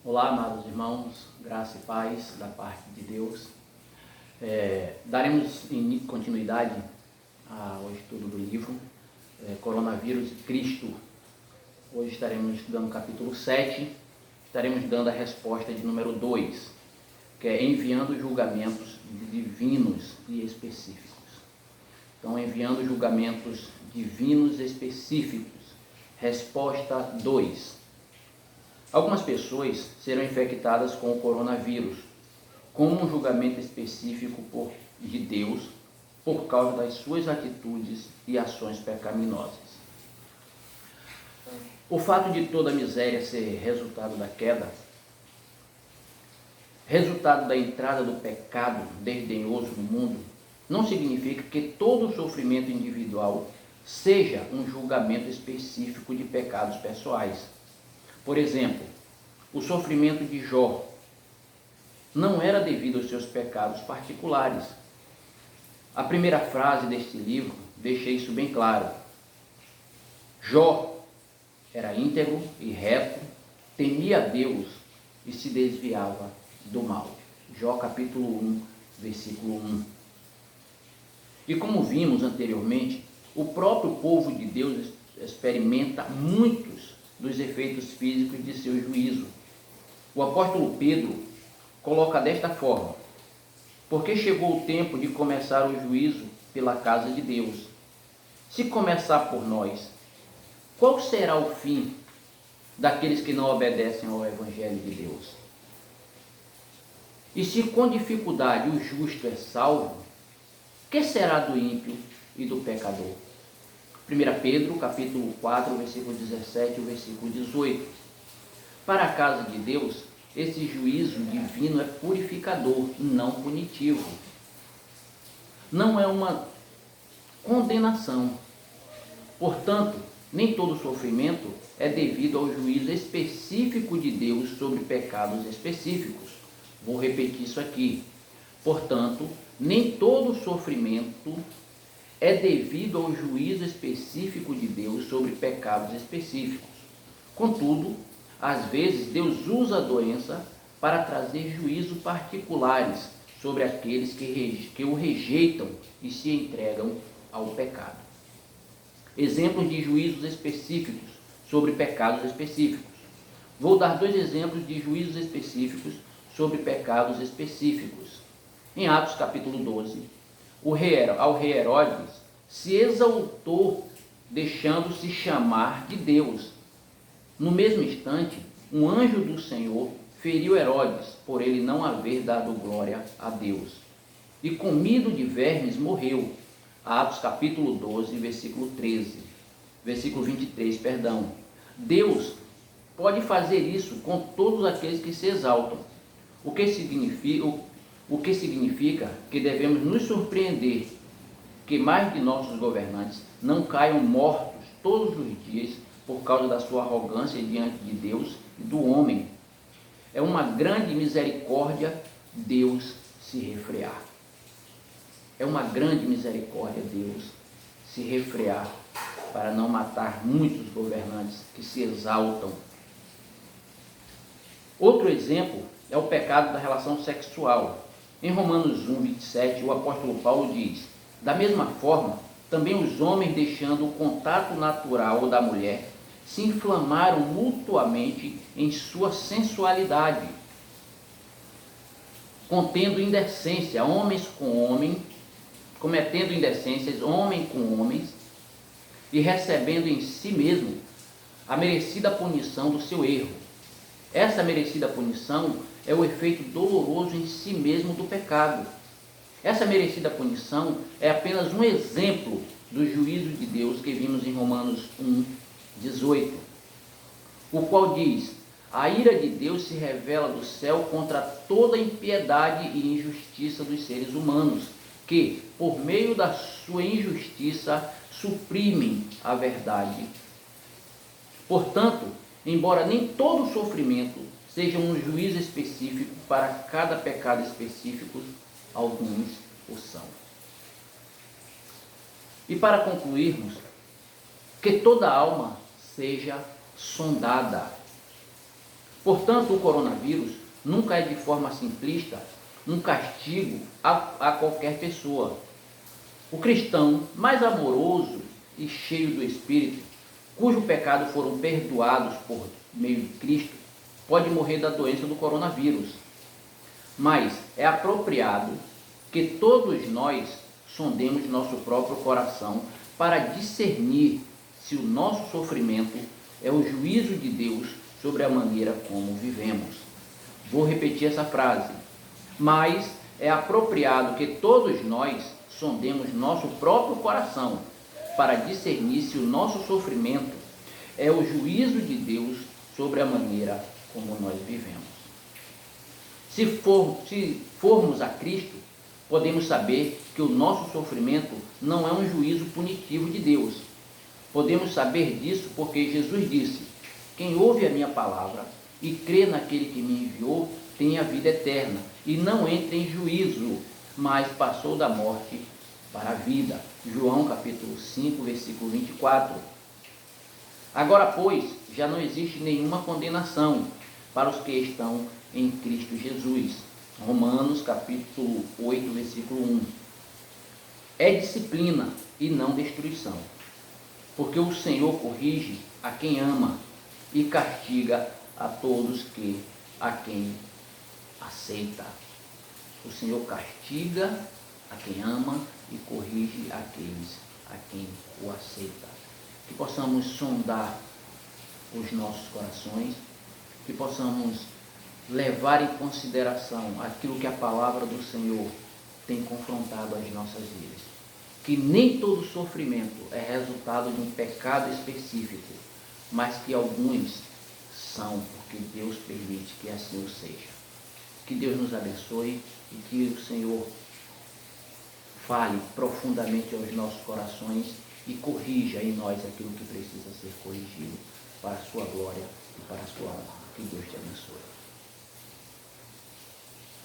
Olá, amados irmãos, graça e paz da parte de Deus. Daremos continuidade ao estudo do livro Coronavírus e Cristo. Hoje estaremos estudando o capítulo 7, estaremos dando a resposta de número 2, que é enviando julgamentos divinos e específicos. Então, enviando julgamentos divinos e específicos. Resposta 2. Algumas pessoas serão infectadas com o coronavírus, como um julgamento específico de Deus por causa das suas atitudes e ações pecaminosas. O fato de toda a miséria ser resultado da queda, resultado da entrada do pecado desdenhoso no mundo, não significa que todo o sofrimento individual seja um julgamento específico de pecados pessoais. Por exemplo, o sofrimento de Jó não era devido aos seus pecados particulares. A primeira frase deste livro deixa isso bem claro. Jó era íntegro e reto, temia a Deus e se desviava do mal. Jó capítulo 1, versículo 1. E como vimos anteriormente, o próprio povo de Deus experimenta muitos dos efeitos físicos de seu juízo. O apóstolo Pedro coloca desta forma: porque chegou o tempo de começar o juízo pela casa de Deus. Se começar por nós, qual será o fim daqueles que não obedecem ao Evangelho de Deus? E se com dificuldade o justo é salvo, que será do ímpio e do pecador? 1 Pedro, capítulo 4, versículo 17 e versículo 18. Para a casa de Deus, esse juízo divino é purificador, não punitivo. Não é uma condenação. Portanto, nem todo sofrimento é devido ao juízo específico de Deus sobre pecados específicos. Vou repetir isso aqui. Portanto, nem todo sofrimento é devido ao juízo específico de Deus sobre pecados específicos. Contudo, às vezes Deus usa a doença para trazer juízo particulares sobre aqueles que o rejeitam e se entregam ao pecado. Exemplos de juízos específicos sobre pecados específicos. Vou dar 2 exemplos de juízos específicos sobre pecados específicos. Em Atos capítulo 12, ao rei Herodes se exaltou deixando-se chamar de Deus. No mesmo instante, um anjo do Senhor feriu Herodes por ele não haver dado glória a Deus. E comido de vermes morreu. Atos capítulo 12, versículo 23, perdão. Deus pode fazer isso com todos aqueles que se exaltam. O que significa que devemos nos surpreender que mais de nossos governantes não caiam mortos todos os dias por causa da sua arrogância diante de Deus e do homem. É uma grande misericórdia Deus se refrear. É uma grande misericórdia Deus se refrear para não matar muitos governantes que se exaltam. Outro exemplo é o pecado da relação sexual. Em Romanos 1, 27, o apóstolo Paulo diz: da mesma forma, também os homens, deixando o contato natural da mulher, se inflamaram mutuamente em sua sensualidade, cometendo indecências, homens com homens, e recebendo em si mesmo a merecida punição do seu erro. Essa merecida punição é o efeito doloroso em si mesmo do pecado. Essa merecida punição é apenas um exemplo do juízo de Deus que vimos em Romanos 1, 18, o qual diz: a ira de Deus se revela do céu contra toda impiedade e injustiça dos seres humanos, que, por meio da sua injustiça, suprimem a verdade. Portanto, embora nem todo sofrimento seja um juízo específico para cada pecado específico, alguns o são. E para concluirmos, que toda alma seja sondada. Portanto, o coronavírus nunca é de forma simplista um castigo a qualquer pessoa. O cristão mais amoroso e cheio do Espírito, cujo pecado foram perdoados por meio de Cristo, pode morrer da doença do coronavírus. Mas é apropriado que todos nós sondemos nosso próprio coração para discernir se o nosso sofrimento é o juízo de Deus sobre a maneira como vivemos. Vou repetir essa frase. Mas é apropriado que todos nós sondemos nosso próprio coração para discernir se o nosso sofrimento é o juízo de Deus sobre a maneira como nós vivemos. Se formos a Cristo, podemos saber que o nosso sofrimento não é um juízo punitivo de Deus. Podemos saber disso porque Jesus disse: quem ouve a minha palavra e crê naquele que me enviou tem a vida eterna e não entra em juízo, mas passou da morte para a vida. João capítulo 5, versículo 24. Agora, pois, já não existe nenhuma condenação para os que estão em Cristo Jesus. Romanos capítulo 8, versículo 1. É disciplina e não destruição, porque o Senhor corrige a quem ama e castiga a todos a quem aceita. O Senhor castiga a quem ama e corrige aqueles a quem o aceita. Que possamos sondar os nossos corações, que possamos levar em consideração aquilo que a palavra do Senhor tem confrontado as nossas vidas. Que nem todo sofrimento é resultado de um pecado específico, mas que alguns são porque Deus permite que assim o seja. Que Deus nos abençoe e que o Senhor fale profundamente aos nossos corações e corrija em nós aquilo que precisa ser corrigido para a sua glória e para a sua honra. Que Deus te abençoe.